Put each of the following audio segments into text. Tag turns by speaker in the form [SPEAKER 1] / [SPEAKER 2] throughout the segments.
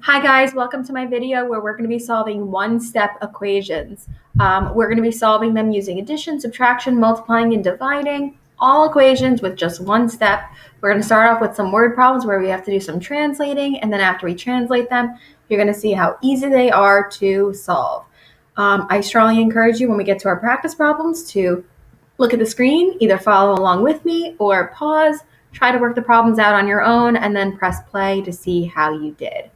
[SPEAKER 1] Hi guys, welcome to my video where we're going to be solving one-step equations. We're going to be solving them using addition, subtraction, multiplying, and dividing. All equations with just one step. We're going to start off with some word problems where we have to do some translating, and then after we translate them, you're going to see how easy they are to solve. I strongly encourage you when we get to our practice problems to look at the screen, either follow along with me or pause, try to work the problems out on your own, and then press play to see how you did.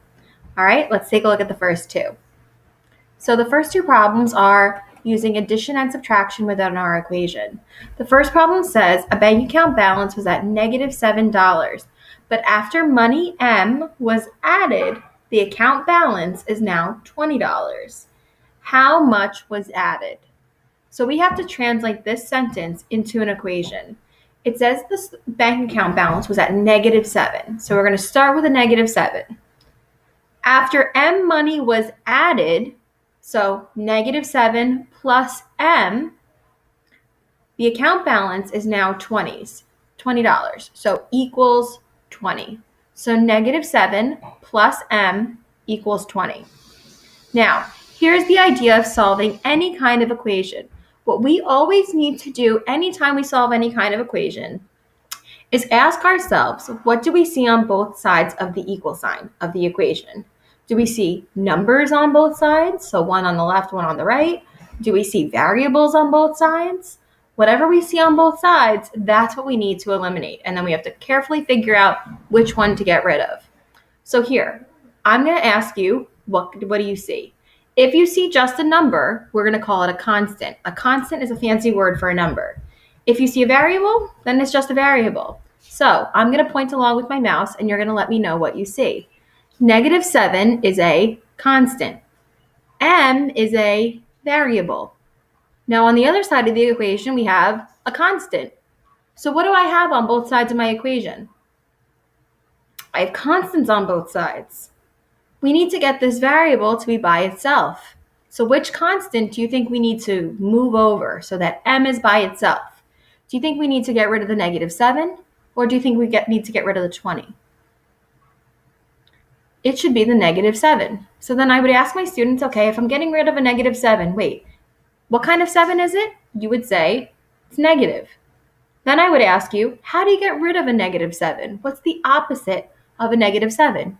[SPEAKER 1] All right, let's take a look at the first two. So the first two problems are using addition and subtraction within our equation. The first problem says a bank account balance was at -$7, but after money M was added, the account balance is now $20. How much was added? So we have to translate this sentence into an equation. It says this bank account balance was at -7. So we're going to start with a -7. After M money was added, so -7 plus M, the account balance is now $20. So equals 20. So -7 plus M equals 20. Now, here's the idea of solving any kind of equation. What we always need to do anytime we solve any kind of equation is ask ourselves, what do we see on both sides of the equal sign of the equation? Do we see numbers on both sides? So one on the left, one on the right. Do we see variables on both sides? Whatever we see on both sides, that's what we need to eliminate. And then we have to carefully figure out which one to get rid of. So here, I'm going to ask you, what do you see? If you see just a number, we're going to call it a constant. A constant is a fancy word for a number. If you see a variable, then it's just a variable. So I'm going to point along with my mouse, and you're going to let me know what you see. -7 is a constant. M is a variable. Now on the other side of the equation, we have a constant. So what do I have on both sides of my equation? I have constants on both sides. We need to get this variable to be by itself. So which constant do you think we need to move over so that M is by itself? Do you think we need to get rid of the -7, or do you think we need to get rid of the 20? It should be the -7. So then I would ask my students, okay, if I'm getting rid of a -7, wait, what kind of 7 is it? You would say it's negative. Then I would ask you, how do you get rid of a -7? What's the opposite of a -7?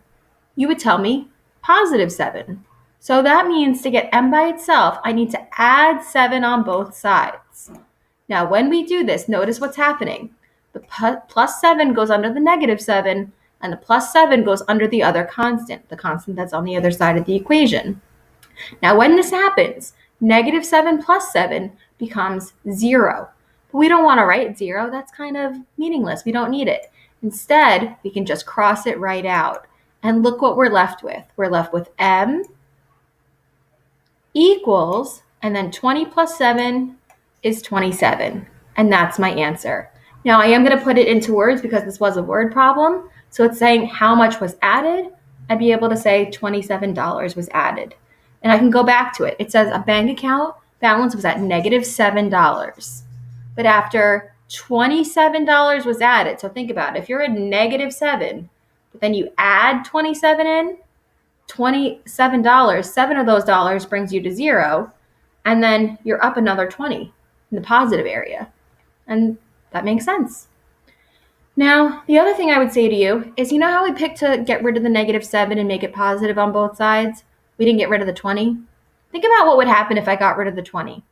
[SPEAKER 1] You would tell me +7. So that means to get M by itself, I need to add 7 on both sides. Now, when we do this, notice what's happening. The +7 goes under the -7, and the +7 goes under the other constant, the constant that's on the other side of the equation. Now, when this happens, -7 plus 7 becomes 0. But we don't want to write 0. That's kind of meaningless. We don't need it. Instead, we can just cross it right out. And look what we're left with. We're left with M equals, and then 20 plus 7 is 27. And that's my answer. Now, I am going to put it into words because this was a word problem. So it's saying how much was added. I'd be able to say $27 was added. And I can go back to it. It says a bank account balance was at -$7. But after $27 was added, so think about it. If you're at -7, but then you add 27 in, $27, 7 of those dollars brings you to 0, and then you're up another 20 in the positive area. And that makes sense. Now, the other thing I would say to you is, you know how we picked to get rid of the -7 and make it positive on both sides? We didn't get rid of the 20. Think about what would happen if I got rid of the 20.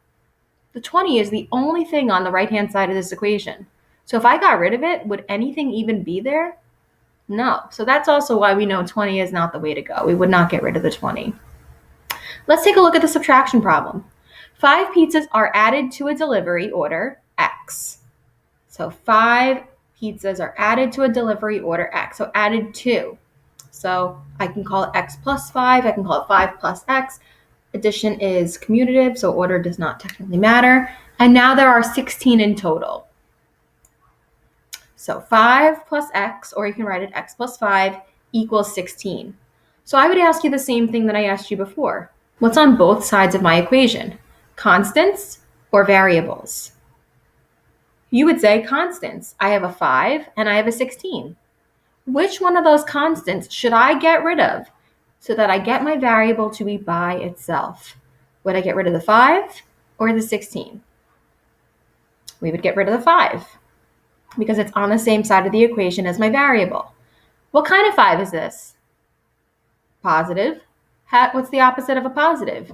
[SPEAKER 1] The 20 is the only thing on the right-hand side of this equation. So if I got rid of it, would anything even be there? No. So that's also why we know 20 is not the way to go. We would not get rid of the 20. Let's take a look at the subtraction problem. 5 pizzas are added to a delivery order X. So 5 pizzas are added to a delivery order X. So added to. So I can call it X plus 5. I can call it 5 plus X. Addition is commutative, so order does not technically matter. And now there are 16 in total. So 5 plus X, or you can write it X plus 5, equals 16. So I would ask you the same thing that I asked you before. What's on both sides of my equation? Constants or variables? You would say constants. I have a 5 and I have a 16. Which one of those constants should I get rid of so that I get my variable to be by itself? Would I get rid of the 5 or the 16? We would get rid of the 5 because it's on the same side of the equation as my variable. What kind of 5 is this? Positive. What's the opposite of a positive?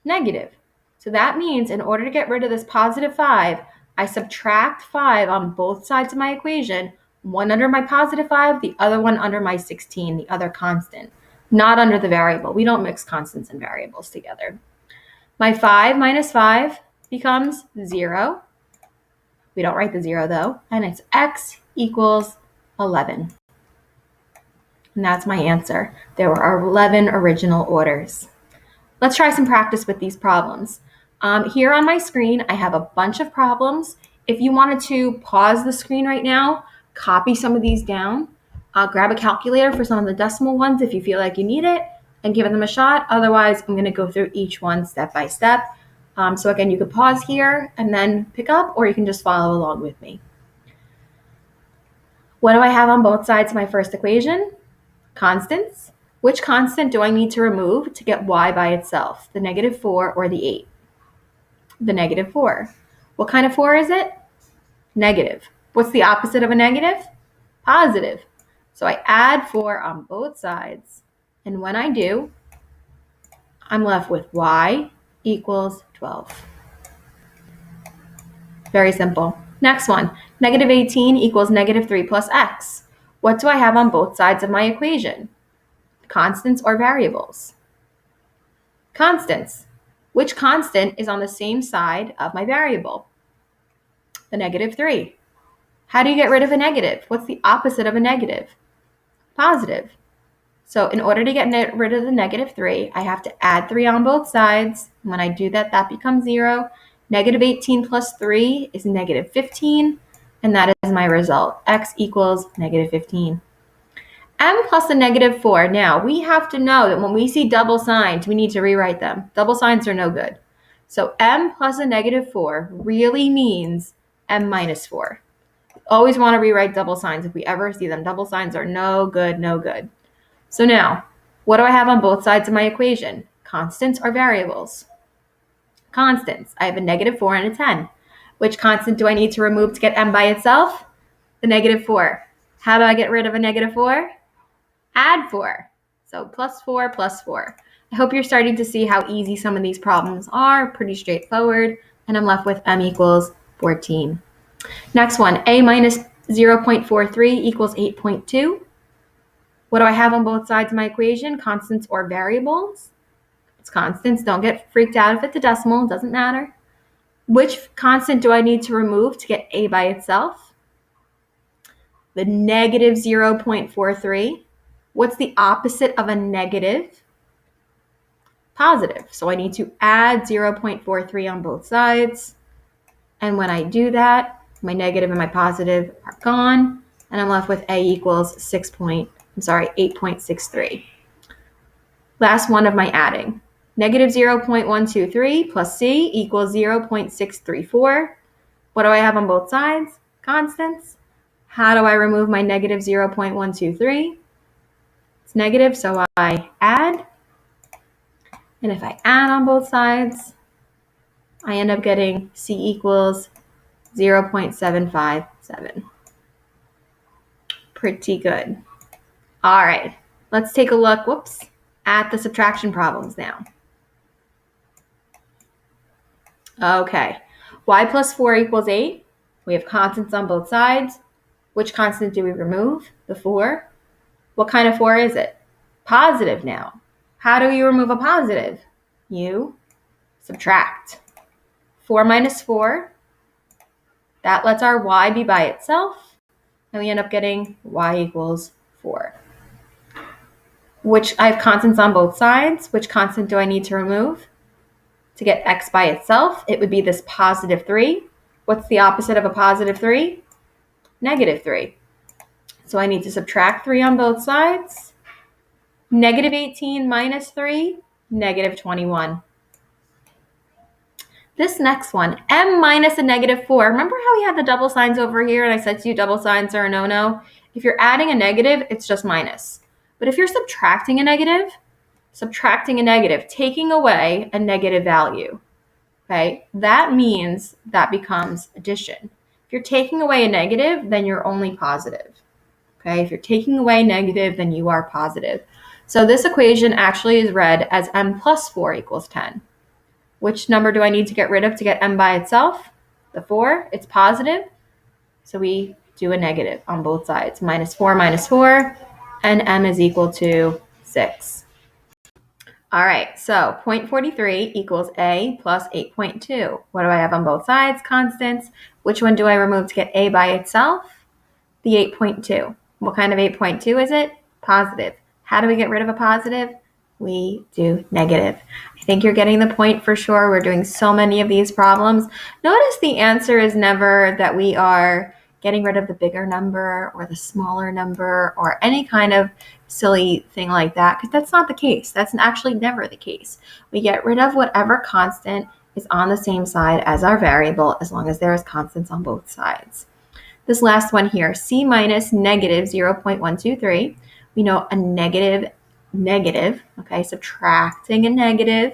[SPEAKER 1] Negative. So that means in order to get rid of this positive 5, I subtract 5 on both sides of my equation, one under my positive 5, the other one under my 16, the other constant, not under the variable. We don't mix constants and variables together. My 5 minus 5 becomes 0. We don't write the 0 though, and it's x equals 11. And that's my answer. There were 11 original orders. Let's try some practice with these problems. Here on my screen, I have a bunch of problems. If you wanted to pause the screen right now, copy some of these down, grab a calculator for some of the decimal ones if you feel like you need it, and give them a shot. Otherwise, I'm going to go through each one step by step. So again, you could pause here and then pick up, or you can just follow along with me. What do I have on both sides of my first equation? Constants. Which constant do I need to remove to get y by itself? The -4 or the 8? The -4. What kind of 4 is it? Negative. What's the opposite of a negative? Positive. So I add 4 on both sides. And when I do, I'm left with y equals 12. Very simple. Next one. -18 equals -3 plus x. What do I have on both sides of my equation? Constants or variables? Constants. Which constant is on the same side of my variable? The -3. How do you get rid of a negative? What's the opposite of a negative? Positive. So in order to get rid of the -3, I have to add 3 on both sides. When I do that, that becomes 0. -18 plus 3 is -15, and that is my result. X equals -15. M plus a -4. Now, we have to know that when we see double signs, we need to rewrite them. Double signs are no good. So M plus a -4 really means M minus 4. Always want to rewrite double signs if we ever see them. Double signs are no good, no good. So now, what do I have on both sides of my equation? Constants or variables? Constants. I have a -4 and a 10. Which constant do I need to remove to get M by itself? The -4. How do I get rid of a -4? Add 4. So plus 4 plus 4. I hope you're starting to see how easy some of these problems are. Pretty straightforward. And I'm left with M equals 14. Next one, A minus 0.43 equals 8.2. What do I have on both sides of my equation? Constants or variables? It's constants. Don't get freaked out if it's a decimal. It doesn't matter. Which constant do I need to remove to get A by itself? The -0.43. What's the opposite of a negative? Positive. So I need to add 0.43 on both sides. And when I do that, my negative and my positive are gone. And I'm left with A equals 8.63. Last one of my adding. -0.123 plus C equals 0.634. What do I have on both sides? Constants. How do I remove my -0.123? It's negative, so I add. And if I add on both sides, I end up getting C equals 0.757. Pretty good. All right, let's take a look, at the subtraction problems now. Okay, y plus 4 equals 8. We have constants on both sides. Which constant do we remove? The 4. What kind of 4 is it? Positive now. How do you remove a positive? You subtract. 4 minus 4. That lets our y be by itself. And we end up getting y equals 4. I have constants on both sides. Which constant do I need to remove? To get x by itself, it would be this positive 3. What's the opposite of a positive 3? -3. So I need to subtract 3 on both sides. -18 minus 3, -21. This next one, M minus a -4. Remember how we had the double signs over here and I said to you double signs are a no-no? If you're adding a negative, it's just minus. But if you're subtracting a negative, taking away a negative value, okay, that means that becomes addition. If you're taking away a negative, then you're only positive. Okay, if you're taking away negative, then you are positive. So this equation actually is read as m plus 4 equals 10. Which number do I need to get rid of to get m by itself? The 4, it's positive. So we do a negative on both sides. Minus 4, and m is equal to 6. All right, so 0.43 equals a plus 8.2. What do I have on both sides? Constants. Which one do I remove to get a by itself? The 8.2. What kind of 8.2 is it? Positive. How do we get rid of a positive? We do negative. I think you're getting the point for sure. We're doing so many of these problems. Notice the answer is never that we are getting rid of the bigger number or the smaller number or any kind of silly thing like that, because that's not the case. That's actually never the case. We get rid of whatever constant is on the same side as our variable as long as there is constants on both sides. This last one here, c minus negative 0.123. We know a negative, okay, subtracting a negative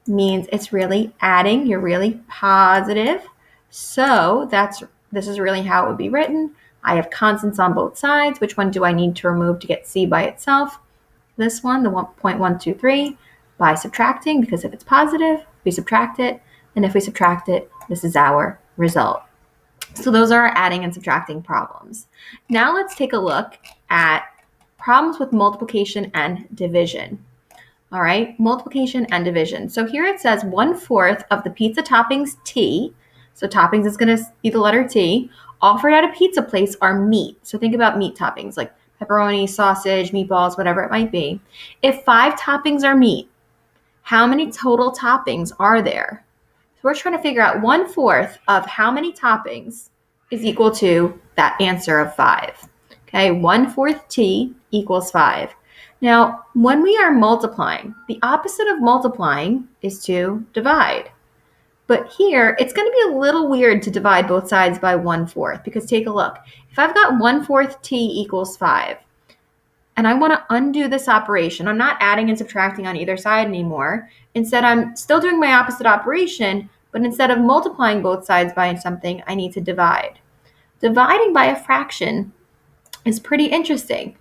[SPEAKER 1] means it's really adding, you're really positive. So this is really how it would be written. I have constants on both sides. Which one do I need to remove to get c by itself? This one, the 1.123, by subtracting, because if it's positive, we subtract it. And if we subtract it, this is our result. So those are our adding and subtracting problems. Now let's take a look at problems with multiplication and division. All right, multiplication and division. So here it says 1/4 of the pizza toppings T, so toppings is going to be the letter T, offered at a pizza place are meat. So think about meat toppings like pepperoni, sausage, meatballs, whatever it might be. If 5 toppings are meat, how many total toppings are there? So we're trying to figure out 1/4 of how many toppings is equal to that answer of 5. Okay, 1/4 T equals 5. Now, when we are multiplying, the opposite of multiplying is to divide. But here, it's going to be a little weird to divide both sides by 1/4 because take a look. If I've got 1/4 T equals 5, and I want to undo this operation, I'm not adding and subtracting on either side anymore. Instead, I'm still doing my opposite operation, but instead of multiplying both sides by something, I need to divide. Dividing by a fraction is pretty interesting.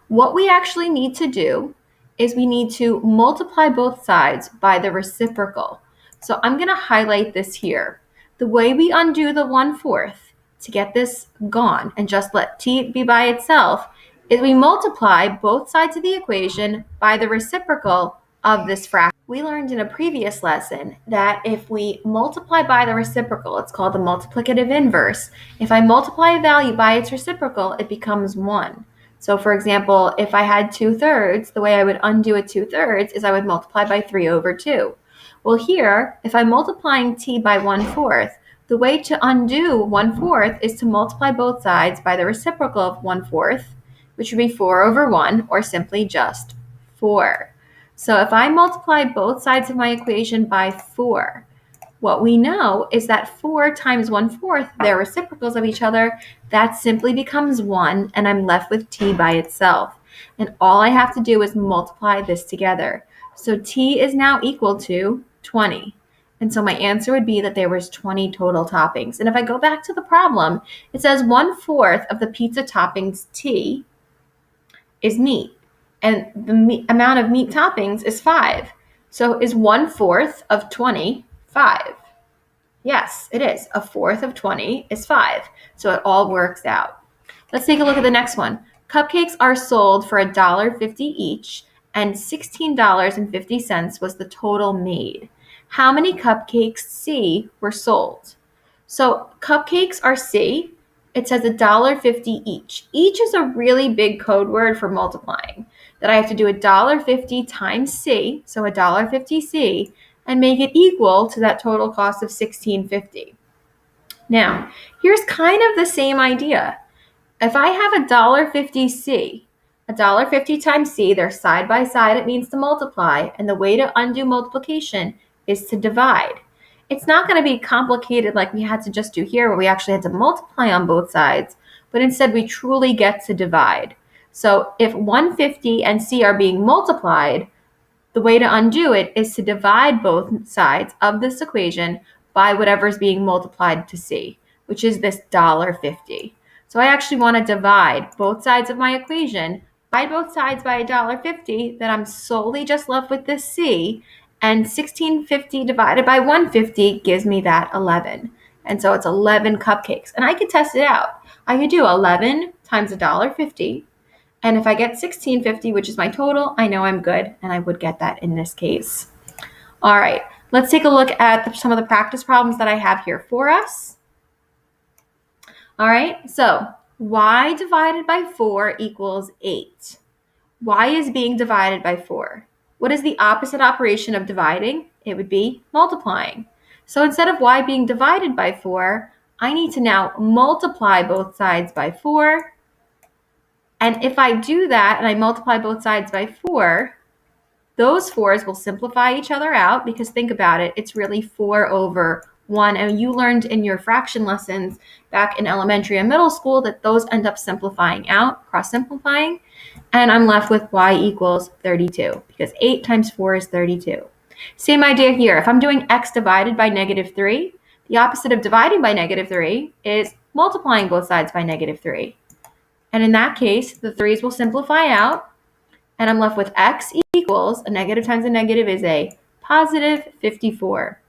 [SPEAKER 1] What we actually need to do is we need to multiply both sides by the reciprocal. So I'm going to highlight this here. The way we undo the 1/4 to get this gone and just let T be by itself is we multiply both sides of the equation by the reciprocal of this fraction. We learned in a previous lesson that if we multiply by the reciprocal, it's called the multiplicative inverse. If I multiply a value by its reciprocal, it becomes 1. So for example, if I had 2/3, the way I would undo a 2/3 is I would multiply by 3/2. Well here, if I'm multiplying T by 1/4, the way to undo 1/4 is to multiply both sides by the reciprocal of 1/4, which would be 4/1, or simply just 4. So if I multiply both sides of my equation by 4, what we know is that 4 times 1/4, they're reciprocals of each other. That simply becomes 1, and I'm left with T by itself. And all I have to do is multiply this together. So T is now equal to 20. And so my answer would be that there was 20 total toppings. And if I go back to the problem, it says 1/4 of the pizza toppings T is meat. And the amount of meat toppings is 5. So is 1/4 of 20 5? Yes, it is. 1/4 of 20 is 5. So it all works out. Let's take a look at the next one. Cupcakes are sold for $1.50 each, and $16.50 was the total made. How many cupcakes C were sold? So cupcakes are C. It says $1.50 each. Each is a really big code word for multiplying. That I have to do $1.50 times C, so $1.50 C, and make it equal to that total cost of $16.50. Now, here's kind of the same idea. If I have $1.50 C, $1.50 times C, they're side by side, it means to multiply, and the way to undo multiplication is to divide. It's not going to be complicated like we had to just do here, where we actually had to multiply on both sides, but instead we truly get to divide. So if 150 and c are being multiplied, the way to undo it is to divide both sides of this equation by whatever is being multiplied to c, which is this $1.50. So I actually want to divide both sides of my equation by both sides by $1.50, then I'm solely just left with this c, and 1650 divided by 150 gives me that 11. And so it's 11 cupcakes. And I could test it out. I could do 11 times $1.50. And if I get 1650, which is my total, I know I'm good, and I would get that in this case. All right, let's take a look at some of the practice problems that I have here for us. All right, so y divided by 4 equals 8. Y is being divided by 4. What is the opposite operation of dividing? It would be multiplying. So instead of y being divided by 4, I need to now multiply both sides by 4. And if I do that and I multiply both sides by 4, those 4's will simplify each other out, because think about it, it's really 4 over 1. And you learned in your fraction lessons back in elementary and middle school that those end up simplifying out, cross-simplifying. And I'm left with y equals 32, because 8 times 4 is 32. Same idea here. If I'm doing x divided by -3, the opposite of dividing by -3 is multiplying both sides by -3. And in that case, the 3's will simplify out, and I'm left with x equals, a negative times a negative is a positive 54.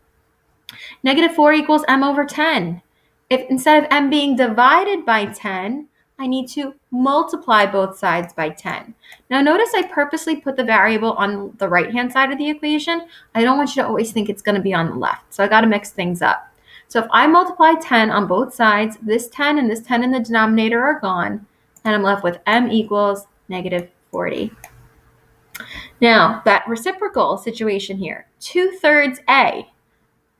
[SPEAKER 1] -4 equals m over 10. If instead of m being divided by 10, I need to multiply both sides by 10. Now notice I purposely put the variable on the right-hand side of the equation. I don't want you to always think it's going to be on the left, so I got to mix things up. So if I multiply 10 on both sides, this 10 and this 10 in the denominator are gone, and I'm left with m equals -40. Now, that reciprocal situation here, 2/3 a.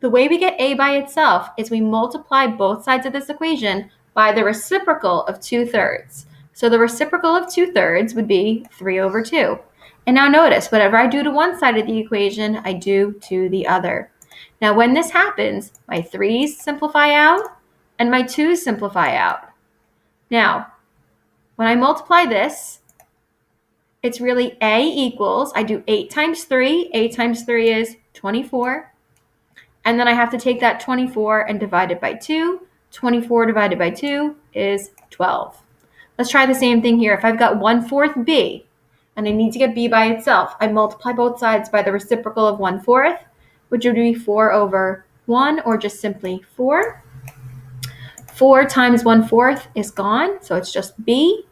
[SPEAKER 1] The way we get a by itself is we multiply both sides of this equation by the reciprocal of 2/3. So the reciprocal of 2/3 would be 3 over 2. And now notice, whatever I do to one side of the equation, I do to the other. Now, when this happens, my 3's simplify out and my 2's simplify out. Now, when I multiply this, it's really a equals, I do 8 times 3. 8 times 3 is 24. And then I have to take that 24 and divide it by 2. 24 divided by 2 is 12. Let's try the same thing here. If I've got 1/4 b, and I need to get b by itself, I multiply both sides by the reciprocal of 1/4, which would be 4 over 1, or just simply 4. 4 times 1/4 is gone, so it's just b.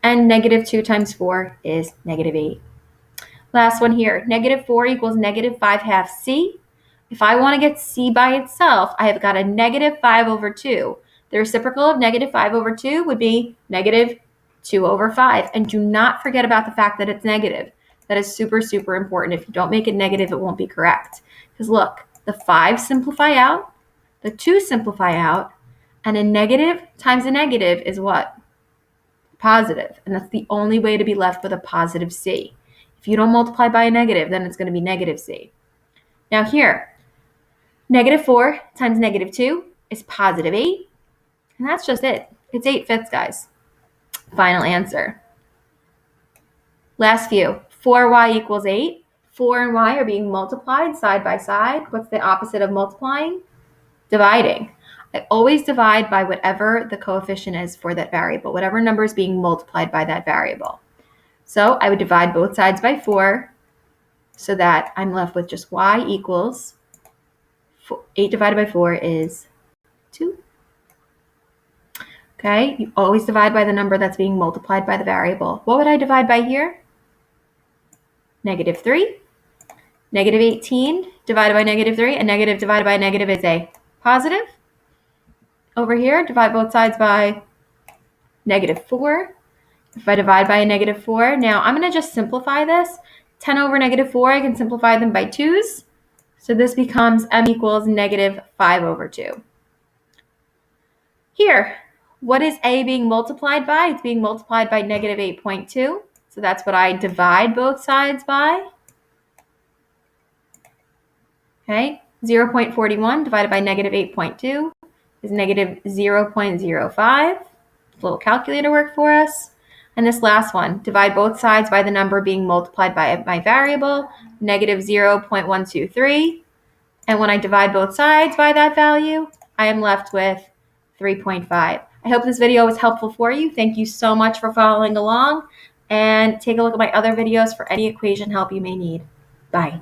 [SPEAKER 1] And -2 times 4 is -8. Last one here, -4 equals -5/2 c. If I want to get c by itself, I have got a -5 over 2. The reciprocal of -5 over 2 would be -2 over 5. And do not forget about the fact that it's negative. That is super, super important. If you don't make it negative, it won't be correct. Because look, the 5 simplify out, the 2 simplify out, and a negative times a negative is what? Positive. And that's the only way to be left with a positive c. If you don't multiply by a negative, then it's going to be negative c. Now here, -4 times -2 is positive 8. And that's just it. It's 8/5, guys. Final answer. Last few. 4y equals 8. 4 and y are being multiplied side by side. What's the opposite of multiplying? Dividing. I always divide by whatever the coefficient is for that variable, whatever number is being multiplied by that variable. So I would divide both sides by 4 so that I'm left with just y equals 8 divided by 4 is 2. Okay, you always divide by the number that's being multiplied by the variable. What would I divide by here? -3. -18 divided by -3, and negative divided by a negative is a positive. Over here, divide both sides by -4. If I divide by a -4, now I'm going to just simplify this. 10 over -4, I can simplify them by 2's. So this becomes m equals -5 over 2. Here, what is a being multiplied by? It's being multiplied by -8.2. So that's what I divide both sides by. Okay, 0.41 divided by -8.2 is -0.05. A little calculator work for us. And this last one, divide both sides by the number being multiplied by my variable, negative 0.123. And when I divide both sides by that value, I am left with 3.5. I hope this video was helpful for you. Thank you so much for following along. And take a look at my other videos for any equation help you may need. Bye.